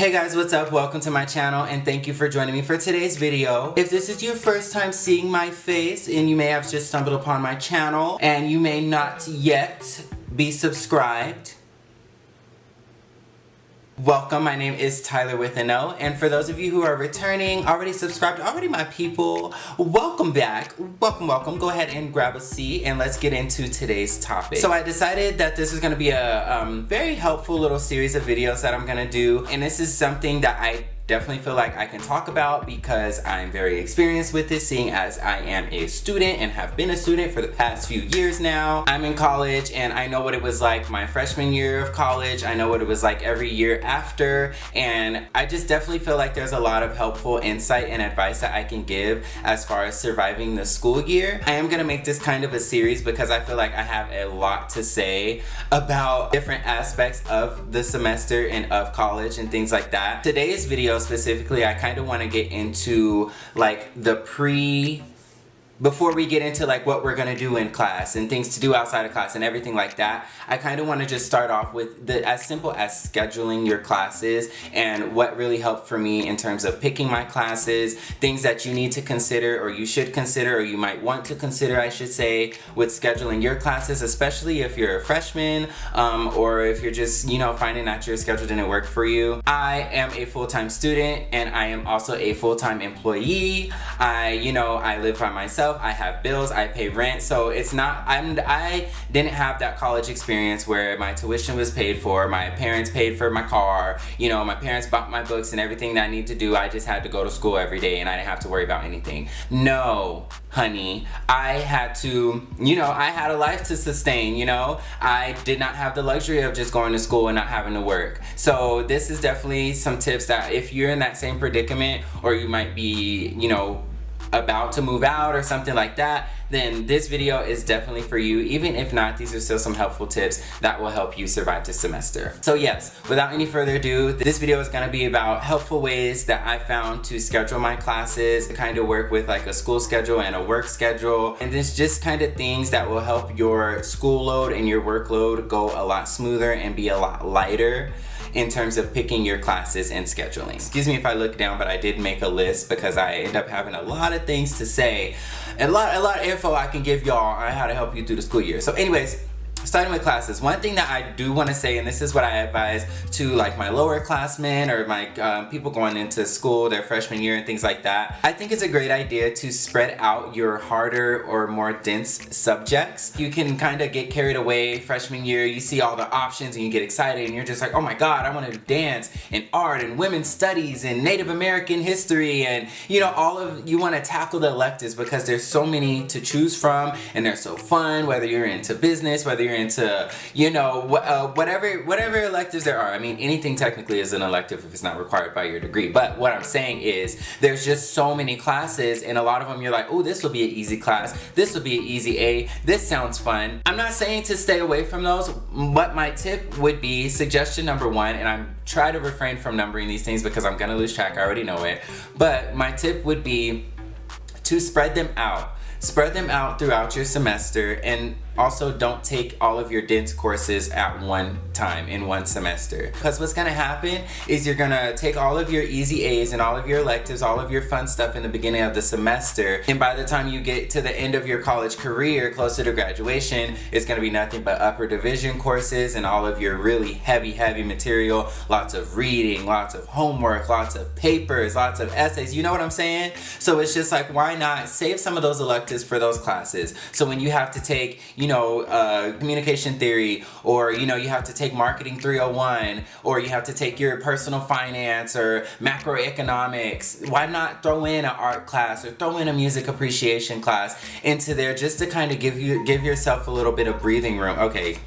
Hey guys, what's up? Welcome to my channel and thank you for joining me for today's video. If this is your first time seeing my face and you may have just stumbled upon my channel and you may not yet be subscribed, welcome. My name is TylorWithAnO, and for those of you who are returning, already subscribed, already my people, welcome back. Welcome. Go ahead and grab a seat and let's get into today's topic. So I decided that this is going to be a very helpful little series of videos that I'm going to do, and this is something that I definitely feel like I can talk about because I'm very experienced with this, seeing as I am a student and have been a student for the past few years now. I'm in college and I know what it was like my freshman year of college. I know what it was like every year after, and I just definitely feel like there's a lot of helpful insight and advice that I can give as far as surviving the school year. I am gonna make this kind of a series because I feel like I have a lot to say about different aspects of the semester and of college and things like that. Today's video specifically, I kind of want to get into like the before we get into like what we're gonna do in class and things to do outside of class and everything like that. I kind of want to just start off with as simple as scheduling your classes and what really helped for me in terms of picking my classes, things that you need to consider or you should consider or you might want to consider, I should say, with scheduling your classes, especially if you're a freshman or if you're just, finding that your schedule didn't work for you. I am a full-time student and I am also a full-time employee. I live by myself. I have bills, I pay rent, so it's not, I didn't have that college experience where my tuition was paid for, my parents paid for my car, my parents bought my books and everything that I need to do. I just had to go to school every day and I didn't have to worry about anything. No, honey, I had to, I had a life to sustain, I did not have the luxury of just going to school and not having to work. So this is definitely some tips that if you're in that same predicament or you might be, about to move out or something like that, then this video is definitely for you. Even if not, these are still some helpful tips that will help you survive this semester. So yes, without any further ado, this video is going to be about helpful ways that I found to schedule my classes, to kind of work with like a school schedule and a work schedule, and it's just kind of things that will help your school load and your workload go a lot smoother and be a lot lighter in terms of picking your classes and scheduling. Excuse me if I look down, but I did make a list because I end up having a lot of things to say, and a lot of info I can give y'all on how to help you through the school year. So anyways, starting with classes, one thing that I do want to say, and this is what I advise to like my lower classmen or my people going into school their freshman year and things like that, I think it's a great idea to spread out your harder or more dense subjects. You can kind of get carried away freshman year, you see all the options and you get excited and you're just like, oh my god, I want to dance and art and women's studies and Native American history, and you want to tackle the electives because there's so many to choose from and they're so fun, whether you're into business, whether you're into whatever electives there are. I mean, anything technically is an elective if it's not required by your degree, but what I'm saying is there's just so many classes and a lot of them you're like, oh, this will be an easy class, this will be an easy A, this sounds fun. I'm not saying to stay away from those, but my tip would be suggestion number one, and I'm try to refrain from numbering these things because I'm gonna lose track, I already know it, but my tip would be to spread them out. Spread them out throughout your semester, and also don't take all of your dense courses at one time in one semester. Because what's gonna happen is you're gonna take all of your easy A's and all of your electives, all of your fun stuff in the beginning of the semester, and by the time you get to the end of your college career, closer to graduation, it's gonna be nothing but upper division courses and all of your really heavy material, lots of reading, lots of homework, lots of papers, lots of essays, you know what I'm saying? So it's just like, why not save some of those electives for those classes? So when you have to take, communication theory, or you have to take marketing 301, or you have to take your personal finance or macroeconomics, why not throw in an art class or throw in a music appreciation class into there just to kind of give yourself a little bit of breathing room? Okay,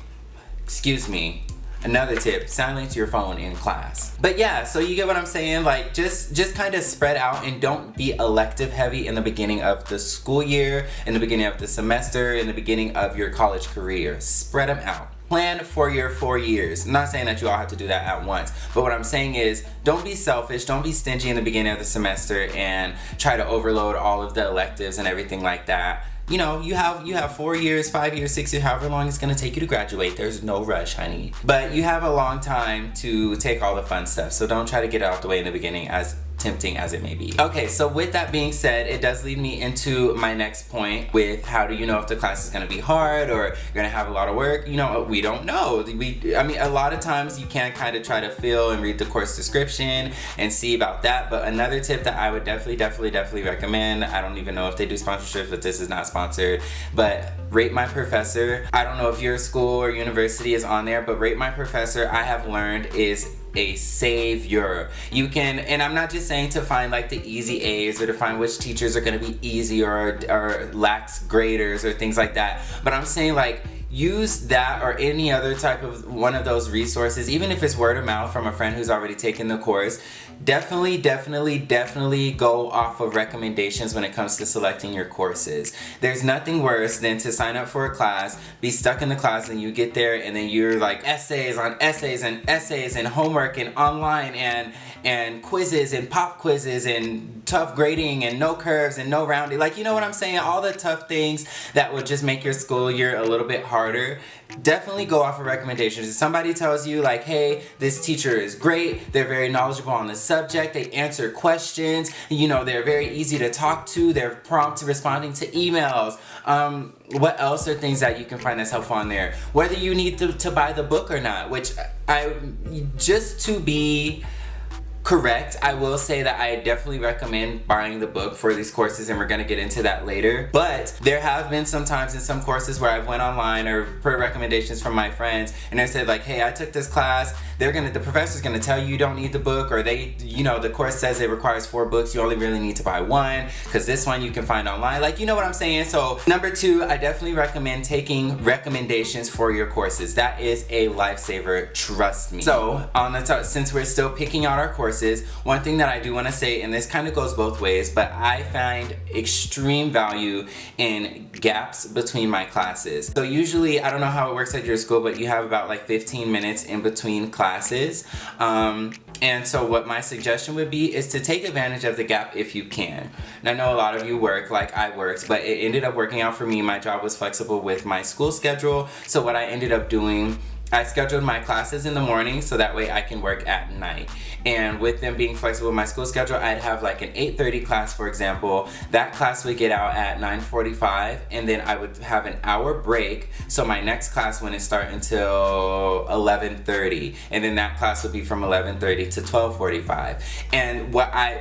excuse me. Another tip, silence your phone in class. But yeah, so you get what I'm saying? Like just kind of spread out and don't be elective heavy in the beginning of the school year, in the beginning of the semester, in the beginning of your college career. Spread them out. Plan for your 4 years. I'm not saying that you all have to do that at once, but what I'm saying is don't be selfish, don't be stingy in the beginning of the semester and try to overload all of the electives and everything like that. you know, you have 4 years, 5 years, 6 years, however long it's gonna take you to graduate. There's no rush, honey. But you have a long time to take all the fun stuff. So don't try to get it out the way in the beginning, as tempting as it may be. Okay, so with that being said, it does lead me into my next point with how do you know if the class is gonna be hard or you're gonna have a lot of work? You know, we don't know. I mean, a lot of times you can kind of try to feel and read the course description and see about that. But another tip that I would definitely recommend, I don't even know if they do sponsorships, but this is not sponsored, but Rate My Professor. I don't know if your school or university is on there, but Rate My Professor, I have learned, is a savior. You can, and I'm not just saying to find like the easy A's or to find which teachers are going to be easy or lax graders or things like that, but I'm saying like use that or any other type of one of those resources, even if it's word of mouth from a friend who's already taken the course. Definitely go off of recommendations when it comes to selecting your courses. There's nothing worse than to sign up for a class, be stuck in the class, and you get there and then you're like essays on essays and essays and homework and online and quizzes and pop quizzes and tough grading and no curves and no rounding. Like, you know what I'm saying? All the tough things that would just make your school year a little bit harder. Definitely go off of recommendations. If somebody tells you like, hey, this teacher is great, they're very knowledgeable on the subject, they answer questions, you know, they're very easy to talk to, they're prompt responding to emails. What else are things that you can find that's helpful on there? Whether you need to buy the book or not, which just to be correct, I will say that I definitely recommend buying the book for these courses, and we're gonna get into that later. But there have been some times in some courses where I've went online or per recommendations from my friends, and they said like, hey, I took this class, the professor's gonna tell you don't need the book, or the course says it requires 4 books, you only really need to buy 1, because this one you can find online. Like, you know what I'm saying? So number 2, I definitely recommend taking recommendations for your courses. That is a lifesaver, trust me. So since we're still picking out our courses, one thing that I do want to say, and this kind of goes both ways, but I find extreme value in gaps between my classes. So usually, I don't know how it works at your school, but you have about like 15 minutes in between classes. And so what my suggestion would be is to take advantage of the gap if you can. And I know a lot of you work like I worked, but it ended up working out for me. My job was flexible with my school schedule. So what I ended up doing, I scheduled my classes in the morning so that way I can work at night. And with them being flexible with my school schedule, I'd have like an 8:30 class, for example. That class would get out at 9:45, and then I would have an hour break. So my next class wouldn't start until 11:30, and then that class would be from 11:30 to 12:45. And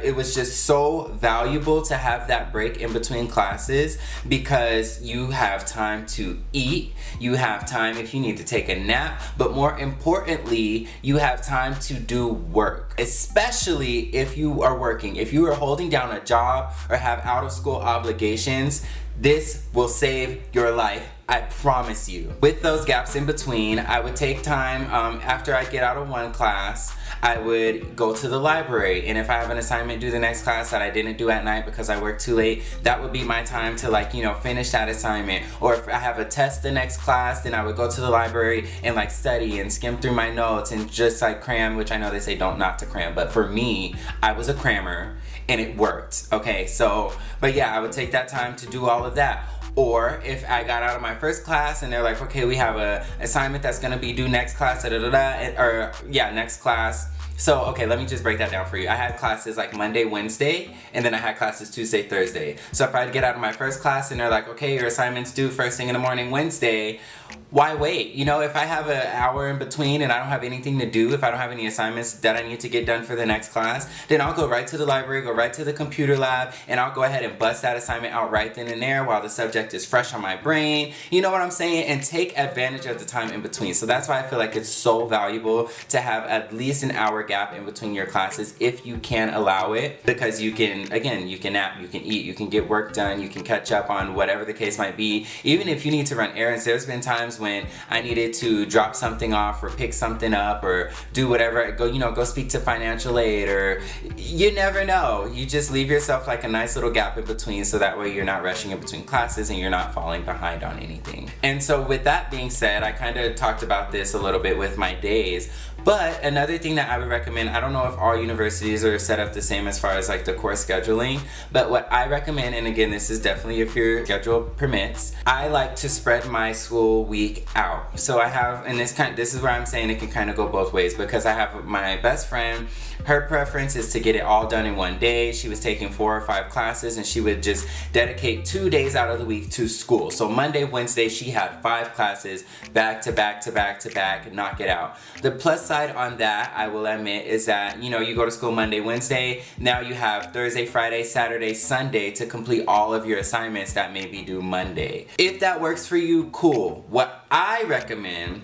it was just so valuable to have that break in between classes, because you have time to eat, you have time if you need to take a nap, but more importantly, you have time to do work, especially if you are working. If you are holding down a job or have out of school obligations, this will save your life, I promise you. With those gaps in between, I would take time after I get out of one class, I would go to the library, and if I have an assignment due the next class that I didn't do at night because I worked too late, that would be my time to finish that assignment. Or if I have a test the next class, then I would go to the library and study and skim through my notes and just cram, which I know they say don't not to cram, but for me, I was a crammer and it worked. Okay, so, but yeah, I would take that time to do all of that. Or if I got out of my first class and they're like, okay, we have a assignment that's gonna be due next class, next class. So, okay, let me just break that down for you. I had classes like Monday, Wednesday, and then I had classes Tuesday, Thursday. So if I'd get out of my first class and they're like, okay, your assignment's due first thing in the morning, Wednesday, why wait? If I have an hour in between and I don't have anything to do, if I don't have any assignments that I need to get done for the next class, then I'll go right to the library, go right to the computer lab, and I'll go ahead and bust that assignment out right then and there while the subject is fresh on my brain. You know what I'm saying? And take advantage of the time in between. So that's why I feel like it's so valuable to have at least an hour gap in between your classes if you can allow it, because you can nap, you can eat, you can get work done, you can catch up on whatever the case might be. Even if you need to run errands, there's been times when when I needed to drop something off or pick something up or do whatever, go speak to financial aid, or you never know. You just leave yourself like a nice little gap in between, so that way you're not rushing in between classes and you're not falling behind on anything. And so with that being said, I kind of talked about this a little bit with my days. But another thing that I would recommend, I don't know if all universities are set up the same as far as like the course scheduling, but what I recommend, and again, this is definitely if your schedule permits, I like to spread my school week out. So I have, and this is where I'm saying it can kind of go both ways, because I have my best friend, her preference is to get it all done in one day. She was taking 4 or 5 classes, and she would just dedicate 2 days out of the week to school. So Monday, Wednesday, she had 5 classes back to back to back to back, knock it out. The plus side on that, I will admit, is that, you know, you go to school Monday, Wednesday, now you have Thursday, Friday, Saturday, Sunday to complete all of your assignments that may be due Monday. If that works for you, cool. What I recommend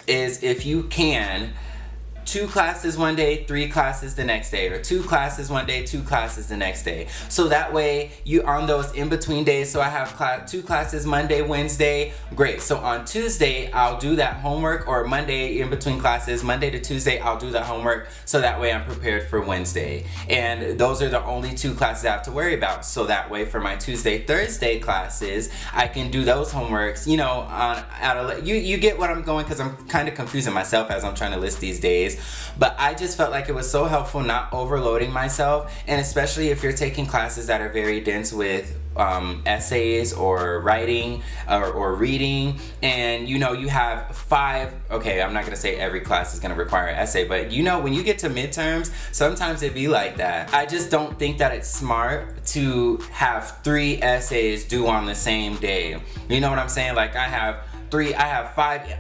is, if you can, 2 classes one day, 3 classes the next day, or 2 classes one day, 2 classes the next day. So that way you on those in between days, so I have 2 classes Monday, Wednesday, great. So on Tuesday I'll do that homework, or Monday in between classes, Monday to Tuesday I'll do the homework, so that way I'm prepared for Wednesday. And those are the only 2 classes I have to worry about. So that way for my Tuesday, Thursday classes, I can do those homeworks, you know, you get what I'm going, because I'm kind of confusing myself as I'm trying to list these days. But I just felt like it was so helpful not overloading myself, and especially if you're taking classes that are very dense with essays or writing or reading, and you know you have 5, okay, I'm not gonna say every class is gonna require an essay, but you know when you get to midterms, sometimes it be like that. I just don't think that it's smart to have 3 essays due on the same day. You know what I'm saying? Like I have 5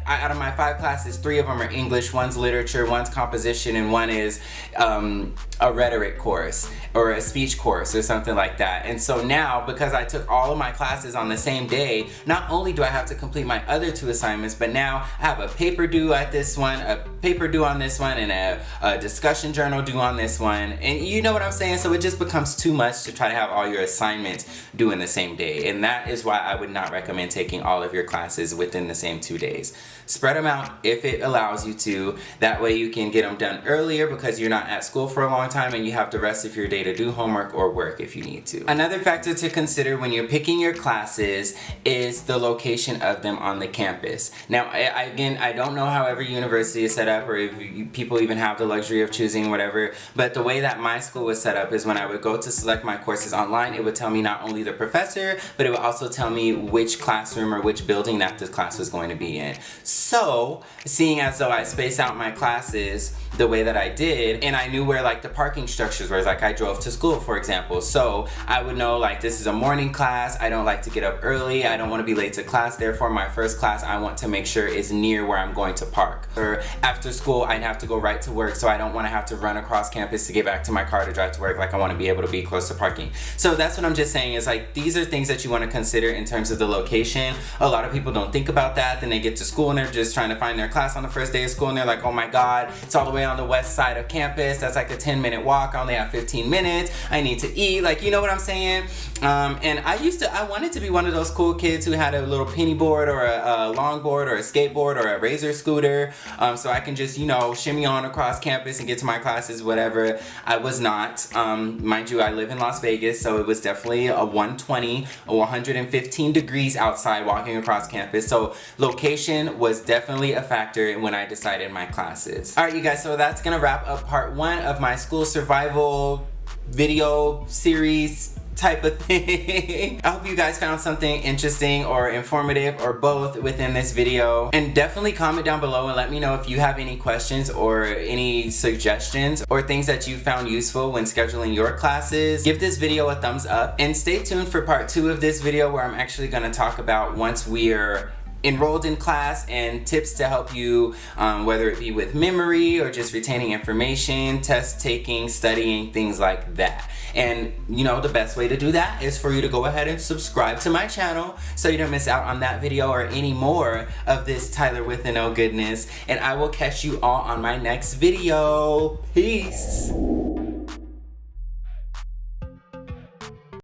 out of my 5 classes, 3 of them are English, one's literature, one's composition, and one is a rhetoric course or a speech course or something like that. And so now, because I took all of my classes on the same day, not only do I have to complete my other 2 assignments, but now I have a paper due at this one, a paper due on this one, and a discussion journal due on this one. And you know what I'm saying? So it just becomes too much to try to have all your assignments due in the same day. And that is why I would not recommend taking all of your classes within the same 2 days. Spread them out if it allows you to. That way you can get them done earlier, because you're not at school for a long time and you have the rest of your day to do homework or work if you need to. Another factor to consider when you're picking your classes is the location of them on the campus. Now, again, I don't know how every university is set up, or if people even have the luxury of choosing whatever, but the way that my school was set up is when I would go to select my courses online, it would tell me not only the professor, but it would also tell me which classroom or which building that this class was going to be in. So, seeing as though I spaced out my classes the way that I did, and I knew where like the parking structures were, like I drove to school, for example, so I would know like this is a morning class, I don't like to get up early, I don't want to be late to class, therefore my first class I want to make sure is near where I'm going to park. Or after school I'd have to go right to work, so I don't want to have to run across campus to get back to my car to drive to work. Like I want to be able to be close to parking. So that's what I'm just saying, is like these are things that you want to consider in terms of the location. A lot of people don't think about that. Then they get to school and they're just trying to find their class on the first day of school, and they're like, oh my god, it's all the way on the west side of campus, that's like a 10-minute walk, I only have 15 minutes, I need to eat, like, you know what I'm saying? And I wanted to be one of those cool kids who had a little penny board or a longboard or a skateboard or a razor scooter, so I can just, you know, shimmy on across campus and get to my classes, whatever. I was not. Mind you, I live in Las Vegas, so it was definitely a 115 degrees outside walking across campus, so location was definitely a factor when I decided my classes. Alright you guys, so that's gonna wrap up part 1 of my school survival video series type of thing. I hope you guys found something interesting or informative or both within this video, and definitely comment down below and let me know if you have any questions or any suggestions or things that you found useful when scheduling your classes. Give this video a thumbs up, and stay tuned for part 2 of this video, where I'm actually going to talk about once we're enrolled in class and tips to help you, whether it be with memory or just retaining information, test taking, studying, things like that. And you know, the best way to do that is for you to go ahead and subscribe to my channel so you don't miss out on that video or any more of this Tyler with an O goodness. And I will catch you all on my next video. Peace.